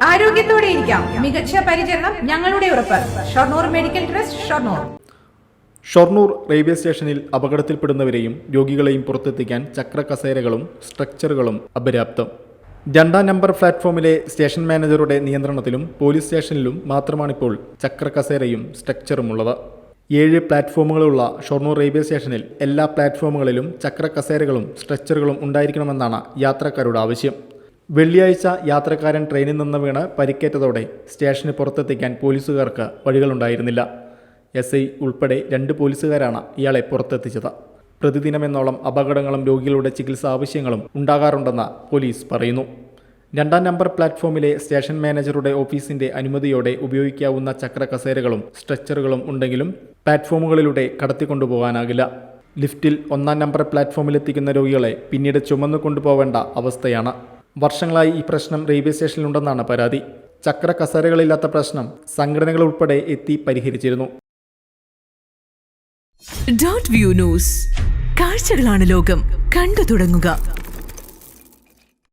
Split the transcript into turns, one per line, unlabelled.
ആരോഗ്യത്തോടെ ഇരിക്കാം. മികച്ച പരിചരണം ഞങ്ങളുടെ ഉറപ്പ്. Shoranur medical trust, Shoranur.
Shoranur railway സ്റ്റേഷനിൽ അപകടത്തിൽപ്പെടുന്നവരെയും രോഗികളെയും പുറത്തെത്തിക്കാൻ ചക്ര കസേരകളും സ്ട്രക്ചറുകളും അപര്യാപ്തം. 2-ാം നമ്പർ പ്ലാറ്റ്ഫോമിലെ സ്റ്റേഷൻ മാനേജറുടെ നിയന്ത്രണത്തിലും പോലീസ് സ്റ്റേഷനിലും മാത്രമാണിപ്പോൾ ചക്ര കസേരയും സ്ട്രക്ചറും ഉള്ളത്. 7 പ്ലാറ്റ്ഫോമുകളുള്ള ഷൊർണൂർ റെയിൽവേ സ്റ്റേഷനിൽ എല്ലാ പ്ലാറ്റ്ഫോമുകളിലും ചക്ര കസേരകളും സ്ട്രക്ചറുകളും ഉണ്ടായിരിക്കണമെന്നാണ് യാത്രക്കാരുടെ ആവശ്യം. വെള്ളിയാഴ്ച യാത്രക്കാരൻ ട്രെയിനിൽ നിന്ന് വീണ് പരിക്കേറ്റതോടെ സ്റ്റേഷന് പുറത്തെത്തിക്കാൻ പോലീസുകാർക്ക് വഴികളുണ്ടായിരുന്നില്ല. SI ഉൾപ്പെടെ 2 പോലീസുകാരാണ് ഇയാളെ പുറത്തെത്തിച്ചത്. പ്രതിദിനമെന്നോളം അപകടങ്ങളും രോഗികളുടെ ചികിത്സാ ആവശ്യങ്ങളും ഉണ്ടാകാറുണ്ടെന്ന് പോലീസ് പറയുന്നു. 2-ാം നമ്പർ പ്ലാറ്റ്ഫോമിലെ സ്റ്റേഷൻ മാനേജറുടെ ഓഫീസിന്റെ അനുമതിയോടെ ഉപയോഗിക്കാവുന്ന ചക്ര കസേരകളും സ്ട്രെച്ചറുകളും ഉണ്ടെങ്കിലും പ്ലാറ്റ്ഫോമുകളിലൂടെ കടത്തിക്കൊണ്ടുപോകാനാകില്ല. ലിഫ്റ്റിൽ 1-ാം നമ്പർ പ്ലാറ്റ്ഫോമിലെത്തിക്കുന്ന രോഗികളെ പിന്നീട് ചുമന്നു കൊണ്ടുപോവേണ്ട അവസ്ഥയാണ്. വർഷങ്ങളായി ഈ പ്രശ്നം റെയിൽവേ സ്റ്റേഷനിലുണ്ടെന്നാണ് പരാതി. ചക്ര കസേരകളില്ലാത്ത പ്രശ്നം സംഘടനകൾ ഉൾപ്പെടെ എത്തി പരിഹരിച്ചിരുന്നു.
Dot view news. കാഴ്ചകളാണ് ലോകം. കണ്ടു തുടങ്ങുക.